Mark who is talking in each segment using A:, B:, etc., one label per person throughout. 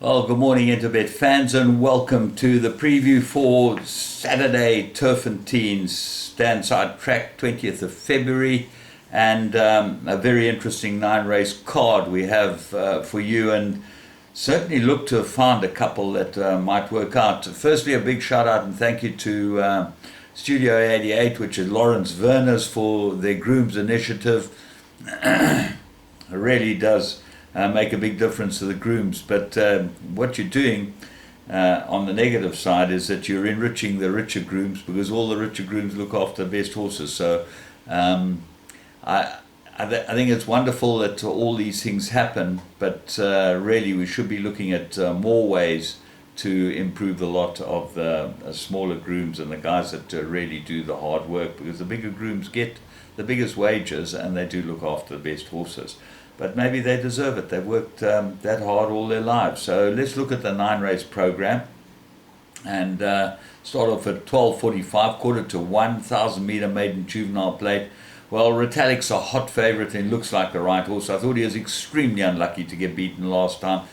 A: Well, good morning, Interbet fans, and welcome to the preview for Saturday Turffontein Standside Track, 20th of February, and a very interesting 9-race card we have for you, and certainly look to have found a couple that might work out. Firstly, a big shout out and thank you to Studio 88, which is Lawrence Verner's, for their Grooms initiative. It really does make a big difference to the grooms, but what you're doing on the negative side is that you're enriching the richer grooms, because all the richer grooms look after the best horses. So I think it's wonderful that all these things happen, but really we should be looking at more ways to improve the lot of the smaller grooms and the guys that really do the hard work, because the bigger grooms get the biggest wages and they do look after the best horses. But maybe they deserve it. They've worked that hard all their lives. So let's look at the 9-race program and start off at 12:45, quarter to 1,000 meter maiden juvenile plate. Well, Ritalic's a hot favourite and looks like the right horse. I thought he was extremely unlucky to get beaten last time.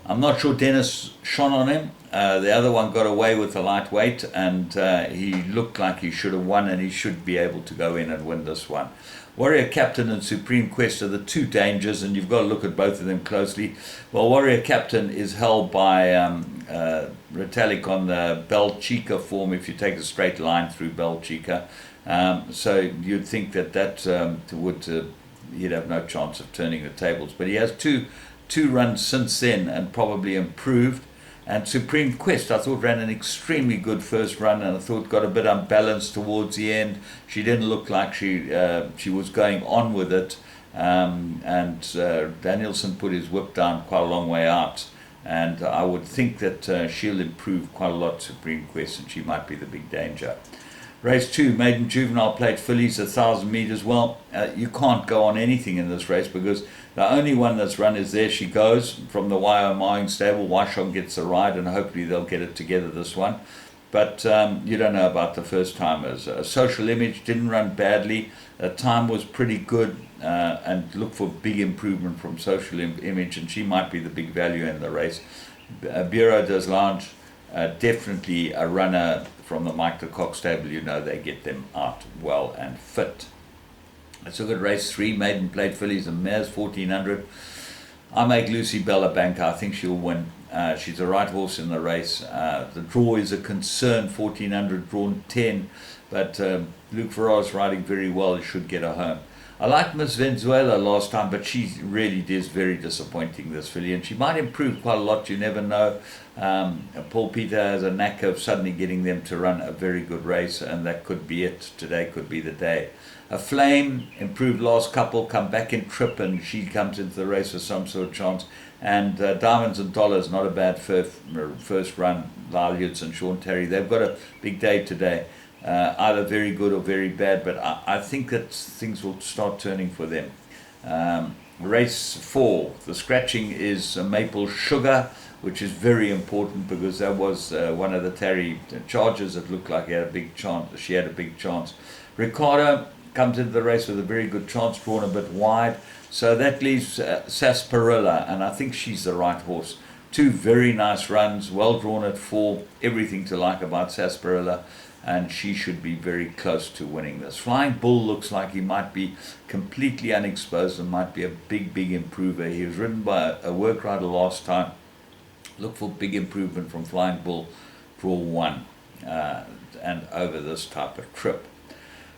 A: I'm not sure Dennis shone on him. The other one got away with the lightweight, and he looked like he should have won, and he should be able to go in and win this one. Warrior Captain and Supreme Quest are the two dangers, and you've got to look at both of them closely. Well, Warrior Captain is held by Ritalic on the Belchica form, if you take a straight line through Belchica. So you'd think that he'd have no chance of turning the tables. But he has two runs since then and probably improved. And Supreme Quest, I thought, ran an extremely good first run, and I thought got a bit unbalanced towards the end. She didn't look like she was going on with it. And Danielson put his whip down quite a long way out. And I would think that she'll improve quite a lot, Supreme Quest, and she might be the big danger. Race 2, maiden juvenile plate Phillies, 1,000 meters. Well, you can't go on anything in this race, because the only one that's run is There She Goes from the Wyoming stable. Wyshong gets the ride, and hopefully they'll get it together this one. But you don't know about the first timers. Social Image didn't run badly. The time was pretty good, and look for big improvement from Social Image, and she might be the big value in the race. Bureau des Lounge, definitely a runner from the Mike de Kock stable. You know they get them out well and fit. Let's look at race 3, maiden plate Phillies and mares, 1,400. I make Lucy Bella bank. I think she'll win. She's the right horse in the race. The draw is a concern, 1,400, drawn 10, but Luke Farrar's riding very well. He should get her home. I liked Miss Venezuela last time, but she really is very disappointing, this filly, and she might improve quite a lot. You never know. Paul Peter has a knack of suddenly getting them to run a very good race, and that could be it. Today could be the day. A Flame improved last couple, come back in trip, and she comes into the race with some sort of chance. And Diamonds and Dollars, not a bad first run. Lyle Hughes and Sean Terry, they've got a big day today. Either very good or very bad, but I think that things will start turning for them. Race 4, the scratching is Maple Sugar, which is very important, because that was one of the Terry charges that looked like he had a big chance. She had a big chance. Ricardo comes into the race with a very good chance, drawn a bit wide, so that leaves Sarsaparilla, and I think she's the right horse. 2 very nice runs, well drawn at 4, everything to like about Sarsaparilla, and she should be very close to winning this. Flying Bull looks like he might be completely unexposed and might be a big improver. He was ridden by a work rider last time. Look for big improvement from Flying Bull, draw 1, and over this type of trip.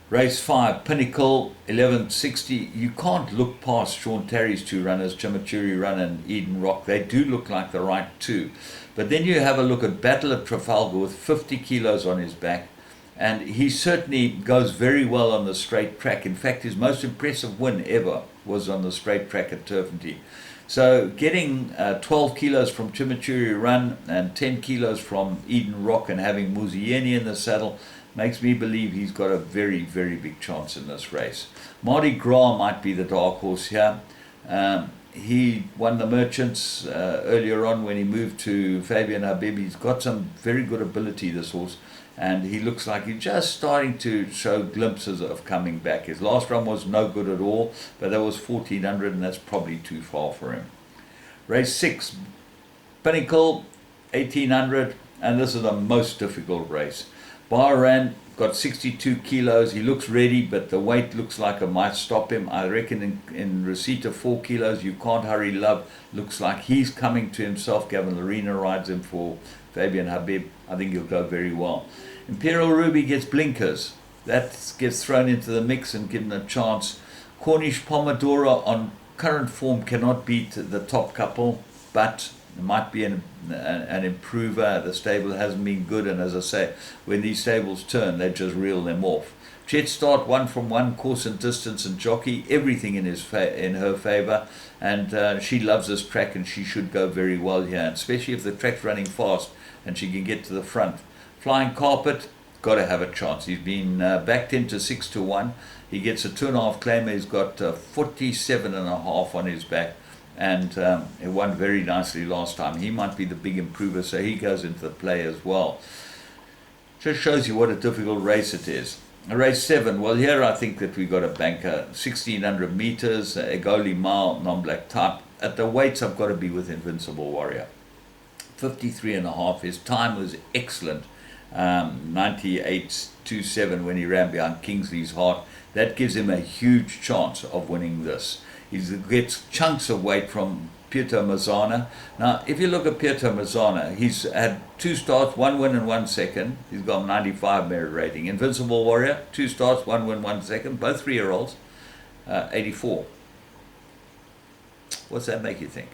A: Race 5, Pinnacle, 1160. You can't look past Sean Terry's 2 runners, Chimichurri Run and Eden Rock. They do look like the right 2. But then you have a look at Battle of Trafalgar with 50 kilos on his back, and he certainly goes very well on the straight track. In fact, his most impressive win ever was on the straight track at Turffontein. So getting 12 kilos from Chimichurri Run and 10 kilos from Eden Rock, and having Muzieni in the saddle, makes me believe he's got a very big chance in this race. Mardi Gras might be the dark horse here. He won the Merchants earlier on when he moved to Fabian Habib. He's got some very good ability, this horse, and he looks like he's just starting to show glimpses of coming back. His last run was no good at all, but that was 1,400, and that's probably too far for him. Race 6, Pinnacle, 1800, and this is the most difficult race. Bahrain got 62 kilos. He looks ready, but the weight looks like it might stop him. I reckon in receipt of 4 kilos, you can't hurry Love. Looks like he's coming to himself. Gavin Lorena rides him for Fabian Habib. I think he'll go very well. Imperial Ruby gets blinkers. That gets thrown into the mix and given a chance. Cornish Pomodoro on current form cannot beat the top couple, but it might be an improver. The stable hasn't been good, and as I say, when these stables turn, they just reel them off. Jet Start, 1 from 1, course and distance and jockey, everything in her favour, and she loves this track, and she should go very well here, and especially if the track's running fast and she can get to the front. Flying Carpet, got to have a chance. He's been backed into 6 to 1. He gets a 2.5 claimer. He's got 47.5 on his back, and he won very nicely last time. He might be the big improver, so he goes into the play as well. Just shows you what a difficult race it is. Race 7, well, here I think that we got a banker. 1600 meters, Egoli mile, non-black type. At the weights, I've got to be with Invincible Warrior. 53.5. His time was excellent. 98.27 when he ran behind Kingsley's Heart. That gives him a huge chance of winning this. He gets chunks of weight from Pietro Mazzana. Now, if you look at Pietro Mazzana, he's had 2 starts, 1 win and 1 second. He's got 95 merit rating. Invincible Warrior, 2 starts, 1 win, 1 second. Both 3-year-olds, 84. What's that make you think?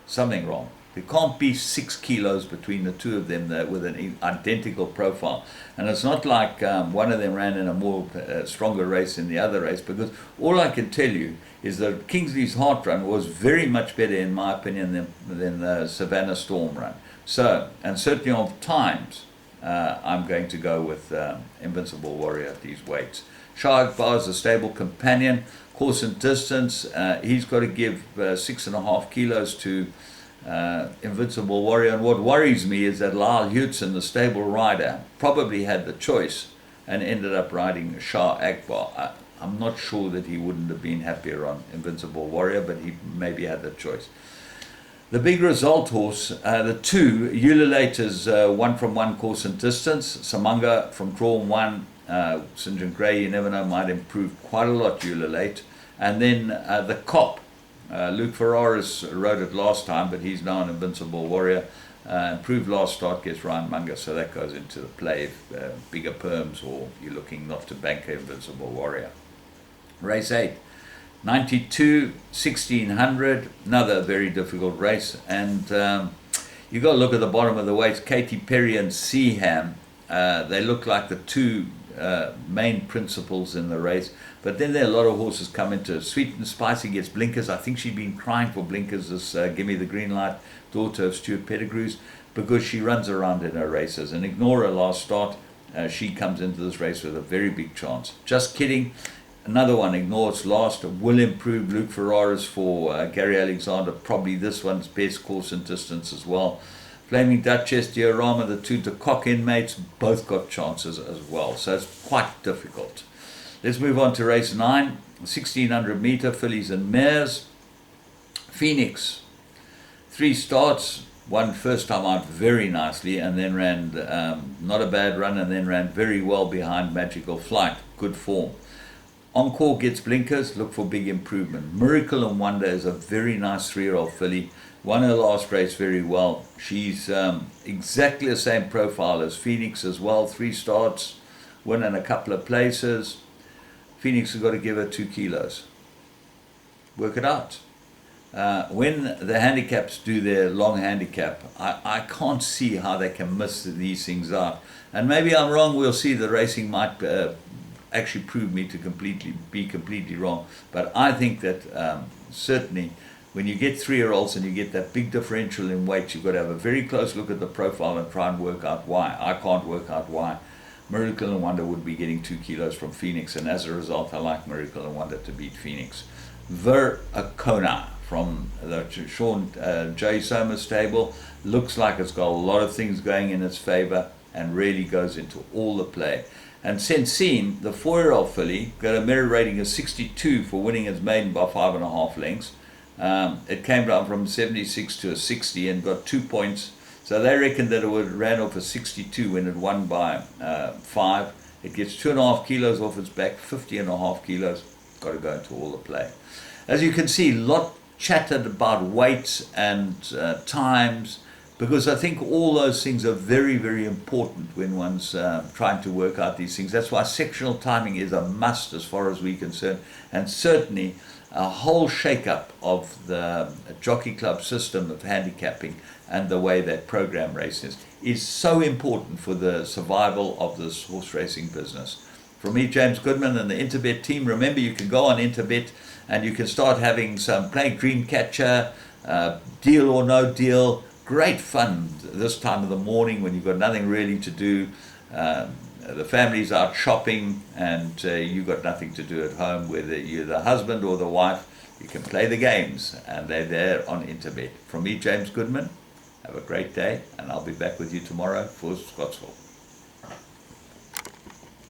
A: Something wrong. There can't be 6 kilos between the two of them with an identical profile. And it's not like one of them ran in a more stronger race than the other race, because all I can tell you is that Kingsley's Heart run was very much better, in my opinion, than the Savannah Storm run. So, and certainly of times, I'm going to go with Invincible Warrior at these weights. Shah Akbar is a stable companion. Course and distance, he's got to give 6.5 kilos to Invincible Warrior, and what worries me is that Lyle Hudson, the stable rider, probably had the choice and ended up riding Shah Akbar. I'm not sure that he wouldn't have been happier on Invincible Warrior, but he maybe had the choice. The big result horse, the 2, Ulalators, 1 from 1 course and distance. Samanga from drawn 1, St. John Gray, you never know, might improve quite a lot, Ulalate. And then the Cop. Luke Ferraris rode it last time, but he's now an Invincible Warrior. Improved last start, gets Ryan Munger, so that goes into the play. Bigger perms, or you're looking not to bank Invincible Warrior. Race 8, 92, 1600, another very difficult race. And you've got to look at the bottom of the weights. Katy Perry and Seaham, they look like the 2 main principals in the race. But then there are a lot of horses come into it. Sweet and Spicy gets blinkers. I think she's been crying for blinkers, this Give Me the Green Light, daughter of Stuart Pettigrew's, because she runs around in her races. And ignore her last start. She comes into this race with a very big chance. Just Kidding. Another one, ignore its last. Will improve. Luke Ferraris for Gary Alexander. Probably this one's best course and distance as well. Flaming Duchess, Diorama, the 2 de Kock inmates, both got chances as well. So it's quite difficult. Let's move on to race 9, 1600 meter, fillies and mares. Phoenix, 3 starts, won first time out very nicely, and then ran not a bad run, and then ran very well behind Magical Flight. Good form. Encore gets blinkers, look for big improvement. Miracle and Wonder is a very nice 3-year-old filly. Won her last race very well. She's exactly the same profile as Phoenix as well. 3 starts, won in a couple of places. Phoenix has got to give her 2 kilos. Work it out. When the handicaps do their long handicap, I can't see how they can miss these things out. And maybe I'm wrong. We'll see. The racing might actually prove me to be completely wrong. But I think that certainly when you get 3-year-olds and you get that big differential in weight, you've got to have a very close look at the profile and try and work out why. I can't work out why. Miracle and Wonder would be getting 2 kilos from Phoenix, and as a result, I like Miracle and Wonder to beat Phoenix. Veracona from the Sean J. Somers stable looks like it's got a lot of things going in its favor and really goes into all the play. And Sensine, the 4-year-old filly, got a merit rating of 62 for winning its maiden by 5.5 lengths. It came down from 76 to a 60 and got 2 points. So they reckon that it would ran off a 62 when it won by 5. It gets 2.5 kilos off its back, 50.5 kilos. Got to go into all the play. As you can see, lot chatted about weights and times, because I think all those things are very, very important when one's trying to work out these things. That's why sectional timing is a must as far as we're concerned, and certainly a whole shake-up of the jockey club system of handicapping and the way that program races is so important for the survival of this horse racing business. From me, James Goodman, and the Interbet team, remember you can go on Interbet and you can start having some play Dreamcatcher, deal or no deal. Great fun this time of the morning when you've got nothing really to do. The family's out shopping and you've got nothing to do at home, whether you're the husband or the wife. You can play the games and they're there on Interbet. From me, James Goodman, have a great day, and I'll be back with you tomorrow for Scottsville.